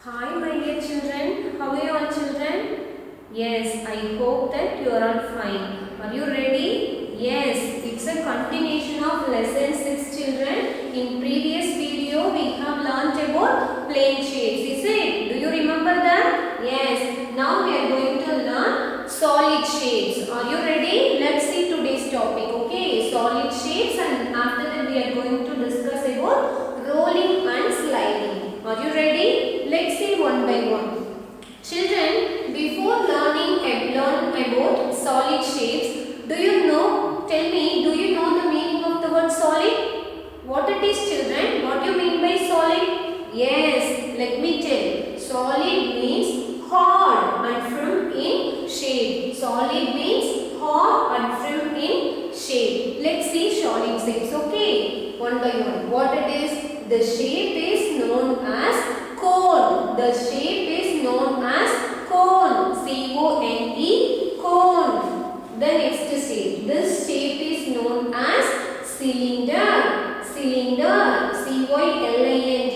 Hi my dear children, how are you all children? Yes, I hope that you are all fine. Are you ready? Yes, it's a continuation of lesson 6 children. In previous video we have learnt about plane shapes, is it? Do you remember that? Yes, now we are going to learn solid shapes. Are you ready? Let's see today's topic, okay? Solid shapes, and after that we are going to discuss about rolling and sliding. Are you ready? Let's see one by one. Children, before learn about solid shapes, do you know, tell me, do you know the meaning of the word solid? What it is children? What do you mean by solid? Yes, let me tell. Solid means hard and firm in shape. Solid means hard and firm in shape. Let's see solid shapes, okay? One by one. What it is? The shape is known as cone. The shape is known as cone. C-O-N-E, cone. The next shape. This shape is known as cylinder. Cylinder. C-Y-L-I-N-D-E-R.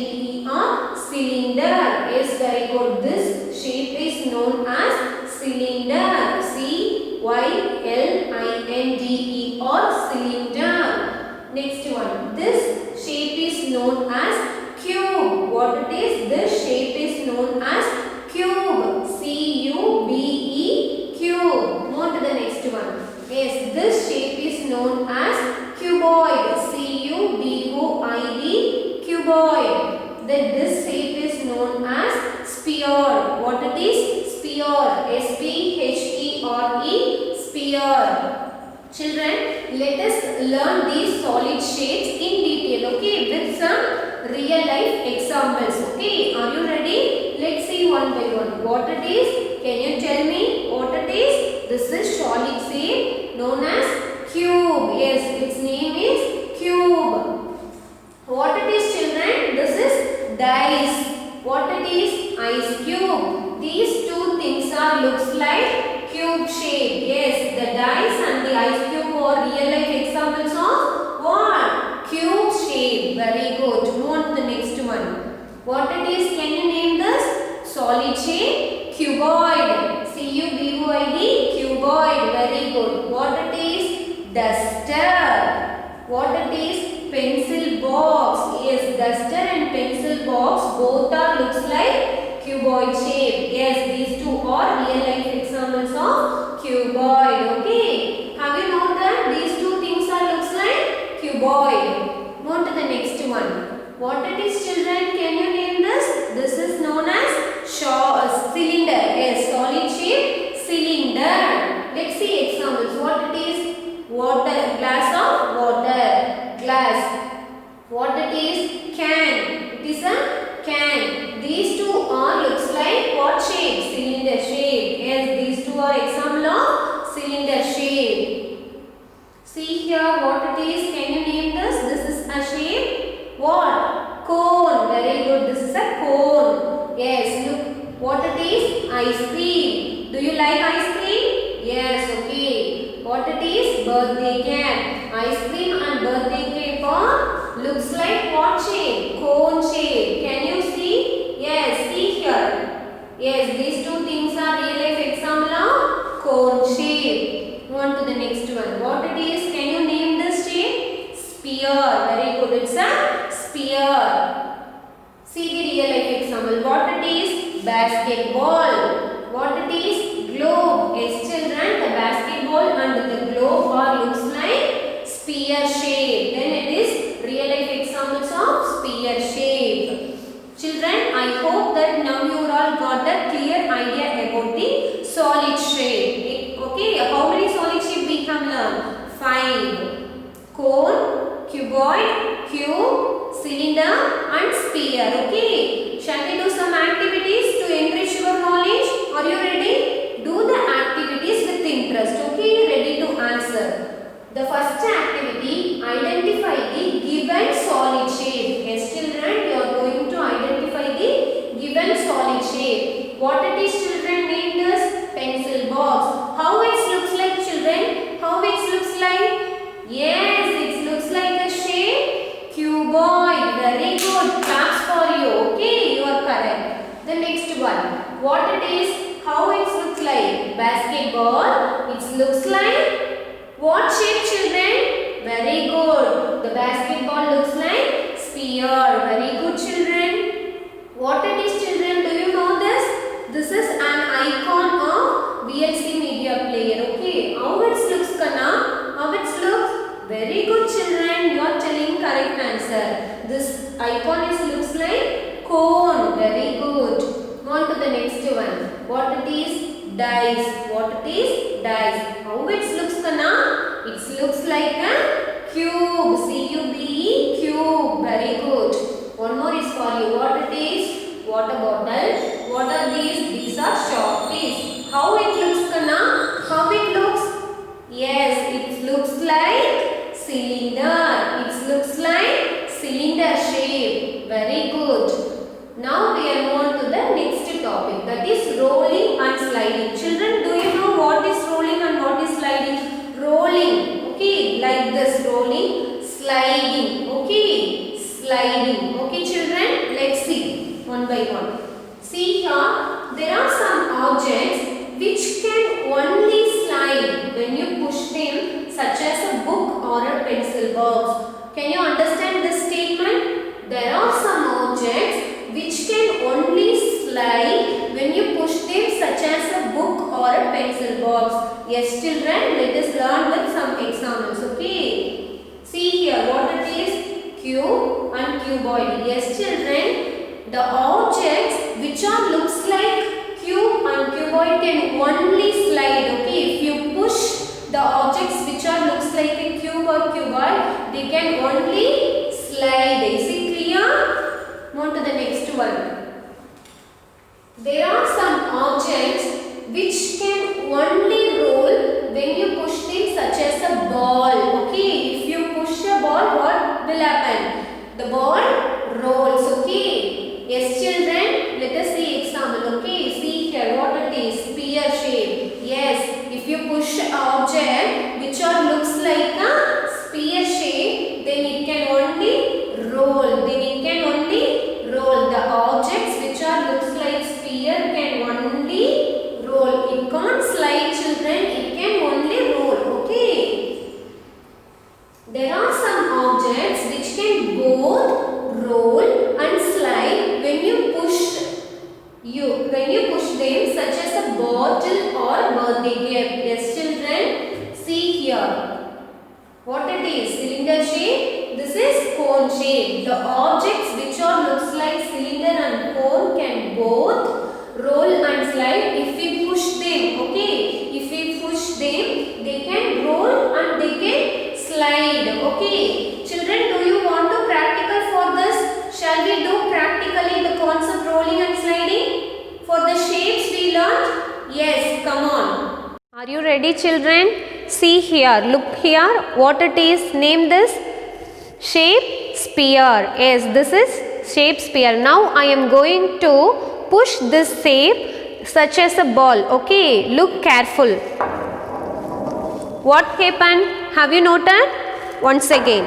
Cylinder. Yes, very good. This shape is known as cylinder. C-Y-L-I-N-D-E-R. Cylinder. Next one. This shape is known as cube. What it is? This shape is known as cube. C-U-B-E, cube. Move to the next one. Yes, this shape is known as cuboid. C-U-B-O-I-D, cuboid. Then this shape is known as sphere. What it is? Sphere. S-P-H-E-R-E, sphere. Children, let us learn these solid shapes in detail, okay, with some real life examples, okay. Are you ready? Let's see one by one. What it is? Can you tell me what it is? This is solid shape known as cube. Yes, its name is cube. What it is children? This is dice. What it is? Ice cube. These two things are looks like cube shape. Yes, the dice and the ice cube are real life examples of what? Cube shape. Very good. Move on to the next one. What it is? Can you name this? Solid shape. Cuboid. C-U-B-O-I-D. Cuboid. Very good. What it is? Duster. What it is? Pencil box. Yes, duster and pencil box both are looks like cuboid shape. Yes, these two are real life examples of cuboid. Okay. Have you known that these two things are looks like cuboid? Move to the next one. What it is children? Can you name this? This is known as cylinder. Yes, solid shape cylinder. Let's see examples. What it is? Water. Glass of water. Glass. What it is? Can. It is a can. These two are looks like what shape? Cylinder shape. Yes, these two are example of cylinder shape. See here what it is. Can you name this? This is a shape. What? Cone. Very good. This is a cone. Yes, look. What it is? Ice cream. Do you like ice cream? Yes, okay. What it is? Birthday cake. Ice cream and birthday cake are looks like what shape? Cone shape. Can you see? Yes, see here. Yes, these two things are real life example of cone shape. Move on to the next one. What it is? Can you name this shape? Sphere. Very good. It's a sphere. See the real life example. What it is? Basketball. What it is? Globe. Yes, children, the basketball and the globe are looks like sphere shape. Then it is real life examples of sphere shape. Children, I hope that now you all got a clear idea about the solid shape. Okay, how many solid shape we have learned? 5. Cone, cuboid, cube, cylinder and sphere. Okay, shall we do some activities to enrich your knowledge? Are you ready? Do the activities with interest. Okay, ready to answer. The first activity, identify the given solid shape. Yes, children, you are going to identify the given solid shape. What it is, children? Name this pencil box. How it looks like, children? How it looks like? Yes, it looks like the shape cuboid. Very good. Claps for you. Okay, you are correct. The What it is? How it looks like? Basketball. It looks like what shape, children? Very good. The basketball looks like sphere. Very good, children. What it is, children? Do you know this? This is an icon of VLC media player. Okay. How it looks, Kana? How it looks? Very good, children. You are telling correct answer. This icon looks like cone. Very good. On to the next one. What it is? Dice. What it is? Dice. How it looks, Kana? It looks like a cube. C-U-B-E, cube. Very good. One more is for you. What it is? Water bottle. What are these? These are Sharpies. How it looks, Kana? How it looks? Yes, it looks like cylinder. It looks like cylinder shape. Very good. Now we are on to the next topic, that is rolling and sliding. Children, do you know what is rolling and what is sliding? Rolling, okay, like this, rolling, sliding, okay, sliding. Okay, children, let's see one by one. See here, there are some objects which can only slide when you push them, such as a book or a pencil box. Can you understand this statement? There are some objects which can only slide when you push them, such as a book or a pencil box. Yes, children, let us learn with some examples. Okay. See here, what it is? Cube and cuboid. Yes, children, the objects which are looks like cube and cuboid can only slide. Okay, if you push the objects which are looks like a cube or cuboid, they can only slide. Is it clear? On to the next one. There are some objects which can only roll when you push them, such as a ball. Okay, if you push a ball, what will happen? The ball rolls. Okay. Yes, children, let us see example. Okay, see here what it is. Spear shape. Yes, if you push an object which looks like a spear shape, then it can only roll. Then it can only roll. The objects which looks like spear can only roll. It can't slide, children. It can only roll. Okay. There are some objects which can both roll and slide when you push them, such as a bottle or birthday gift. Yes, children. See here. What it is? Cylinder shape. This is cone shape. The objects which looks like cylinder and cone can both roll and slide if we push them. Okay. If we push them, they can roll and they can slide. Okay. Children, do you want to practical for this? Shall we do practically the concept rolling and sliding? For the shapes we learned? Yes, come on. Are you ready, children? See here, look here. What it is? Name this. Shape sphere. Yes, this is shape sphere. Now I am going to push this shape such as a ball. Okay, look careful. What happened? Have you noted? Once again.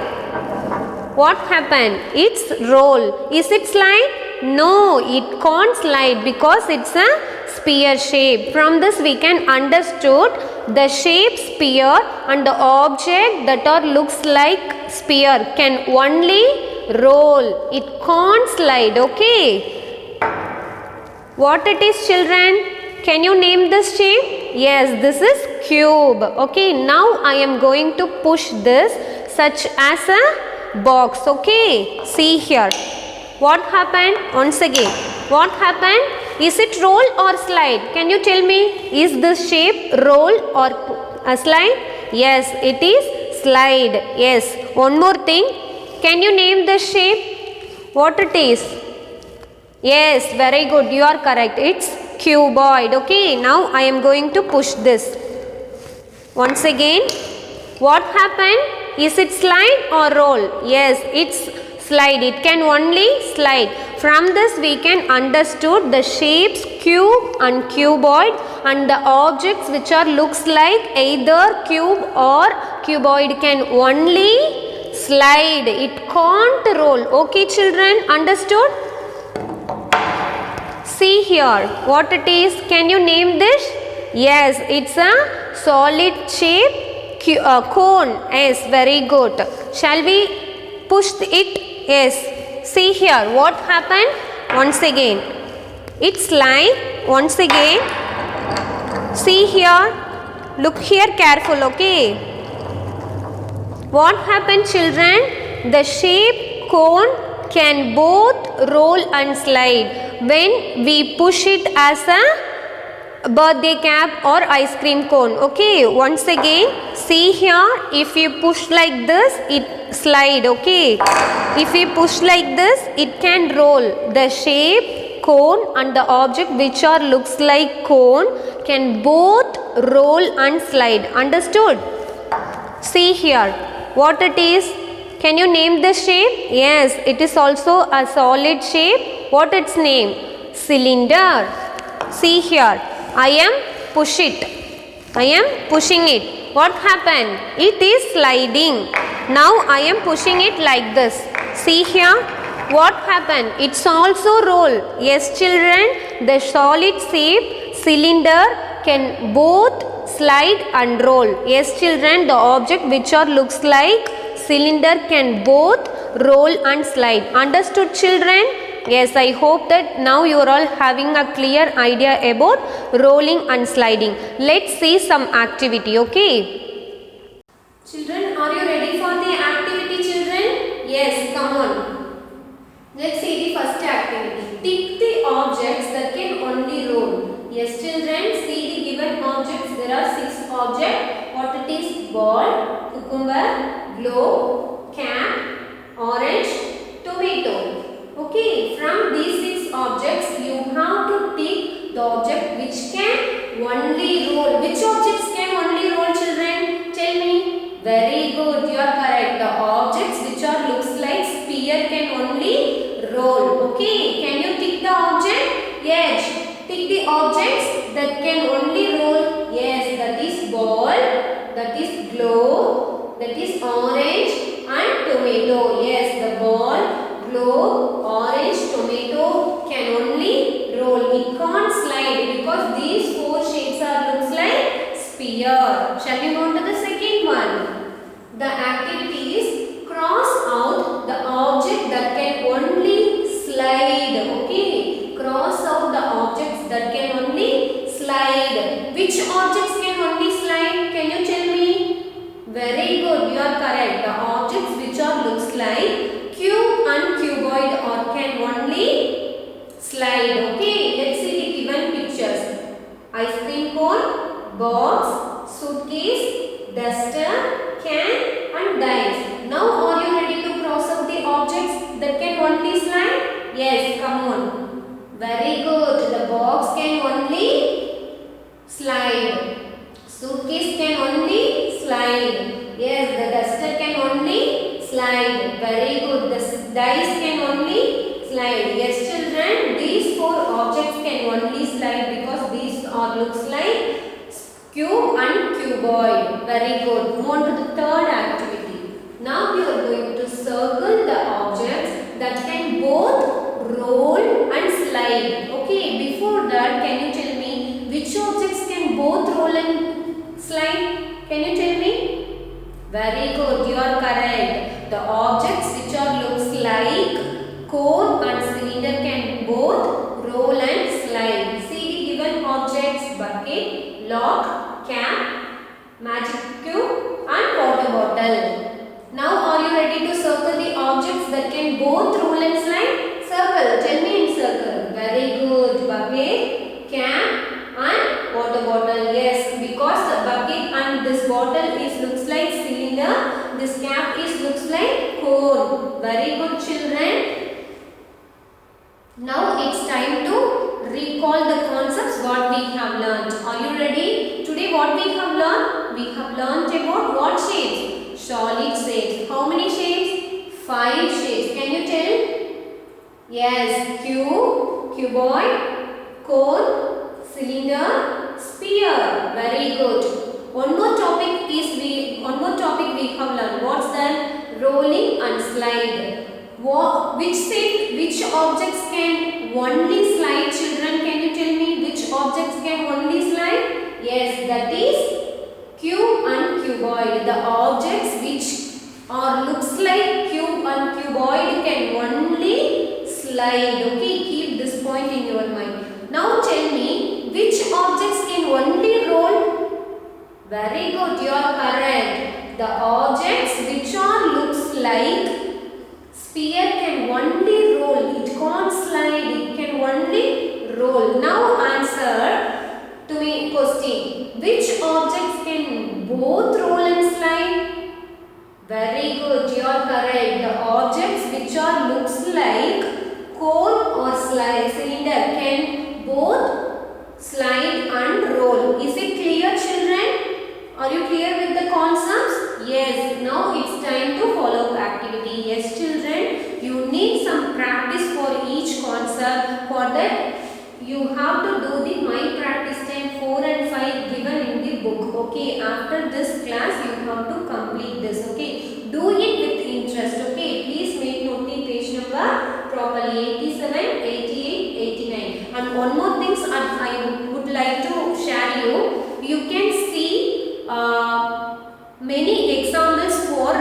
What happened? It's roll. Is it slide? No, it can't slide because it's a sphere shape. From this we can understood the shape sphere and the object that looks like sphere can only roll. It can't slide. Okay. What it is, children? Can you name this shape? Yes, this is cube. Okay, now I am going to push this such as a box. Okay, see here. What happened? Once again. What happened? Is it roll or slide? Can you tell me? Is this shape roll or a slide? Yes, it is slide. Yes. One more thing. Can you name this shape? What it is? Yes, very good. You are correct. It's cuboid. Okay. Now I am going to push this. Once again. What happened? Is it slide or roll? Yes, it's slide. It can only slide. From this we can understood the shapes cube and cuboid and the objects which looks like either cube or cuboid can only slide. It can't roll. Okay, children, understood? See here, what it is? Can you name this? Yes, it's a solid shape cone. Yes, very good. Shall we push it? Yes. See here, what happened? Once again, it's like once again. See here, look here careful, okay? What happened, children? The shape cone can both roll and slide when we push it as a birthday cap or ice cream cone. Okay, once again, see here, if you push like this, it slide. Okay, if we push like this, it can roll. The shape cone and the object which are looks like cone can both roll and slide. Understood? See here, what it is? Can you name this shape? Yes, it is also a solid shape. What its name? Cylinder. See here, I am push it. I am pushing it. What happened? It is sliding. Now I am pushing it like this. See here, what happened? It's also roll. Yes, children, the solid shape cylinder can both slide and roll. Yes, children, the object which are looks like cylinder can both roll and slide. Understood, children? Yes, I hope that now you are all having a clear idea about rolling and sliding. Let's see some activity, okay? Children, are you ready for the activity, children? Yes, come on. Let's see the first activity. Tick the objects that can only roll. Yes, children, see the given objects. There are 6 objects. What it is? Ball, cucumber, globe, cap, orange, tomato. Okay, from these 6 objects, you have to tick the object which can only roll. Which objects can only roll, children? Tell me. Very good, you are correct. The objects which are looks like sphere can only roll. Okay, can you tick the object? Yes, tick the objects that can only roll. Yes, that is ball, that is globe, that is orange and tomato. Yes, the ball, globe, orange, tomato can only roll. It can't slide because these 4 shapes are looks like sphere. Shall we move to the second one? The activity is cross out the object that can only slide. Okay, cross out the objects that can only slide. Which objects can only slide? Can you tell me? Very good, you are correct. The objects which are looks like cube and cuboid or can only slide. Okay, let's see the given pictures. Ice cream cone, box, suitcase, duster, can and dice. Now are you ready to cross out the objects that can only slide? Yes, come on. Very good. The box can only slide. Suitcase can only slide. Yes, the duster can only slide. Very good. The dice can only slide. Yes, children, these 4 objects can only slide because these are looks like cube and cuboid. Very good. Move on to the third activity. Now we are going to circle the objects that can both roll and slide. Okay, before that, can you tell me which objects can both roll and slide? Can you tell me? Very good, you are correct. The objects which are looks like cone and cylinder can both roll and slide. See the given objects: bucket, lock, cap, magic cube and water bottle. Now are you ready to circle the objects that can both roll and slide? Circle, tell me in circle. Very good, bucket, cap and water bottle. Yes, because the bucket and this bottle is looks like cylinder, this cap is looks like cone. Very good, children. Now it's time to recall the concepts what we have learnt. Are you ready? Today what we have learnt? We have learnt about what shapes? Solid shapes. How many shapes? 5 shapes. Can you tell? Yes, cube, cuboid, cone, cylinder, sphere. Very good. One more topic we have learned. What's that? Rolling and slide. Which objects can only slide, children? Can you tell me which objects can only slide? Yes, that is cube and cuboid. The objects which looks like cube and cuboid can only slide. Okay, keep this point in your mind. Now tell me, which objects can only roll? Very good, you are correct. The objects which looks like sphere can only roll. It can't slide. It can only roll. Now answer to me question. Which objects can both roll and slide? Very good, you are correct. The objects which looks like cone or cylinder can both slide and roll. Is it clear, children? Are you clear with the concepts? Yes. Now it's time to follow up activity. Yes, children. You need some practice for each concept. For that, you have to do the My Practice 10 4 and 5 given in the book. Okay. After this class, you have to complete this. Okay. Do it with interest. Okay. Please make note the page number properly. 87, 88, 89. And one more thing I would like to share you. You can see many examples for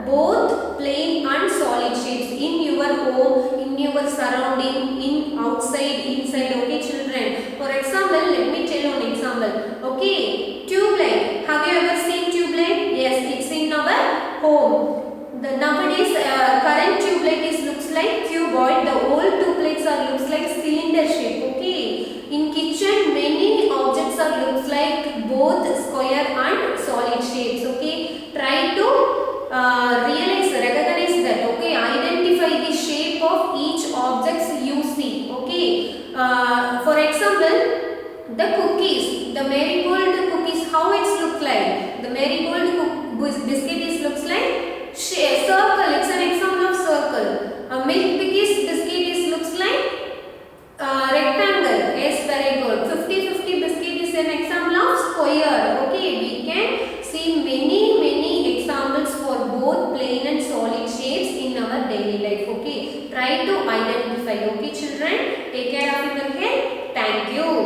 both plane and solid shapes in your home, in your surrounding, in outside, inside. Okay, children. For example, let me tell you an example. Okay, tube light. Have you ever seen tube light? Yes, it's in our home. The nowadays current tube light looks like cuboid. The old tube lights looks like cylinder shape. Okay. In kitchen, many objects looks like both square and solid shapes. Okay, try to recognize that. Okay, identify the shape of each objects you see. Okay, for example, the cookies, the marigold cookies, how it looks like? The marigold biscuit looks like circle. It's an example of circle. Milk biscuit looks like rectangle. Yes, very good. 50-50 biscuit is an example of square. Okay, we can see many examples for both plane and solid shapes in our daily life. Okay, try to identify. Okay, children, take care of your health. Thank you.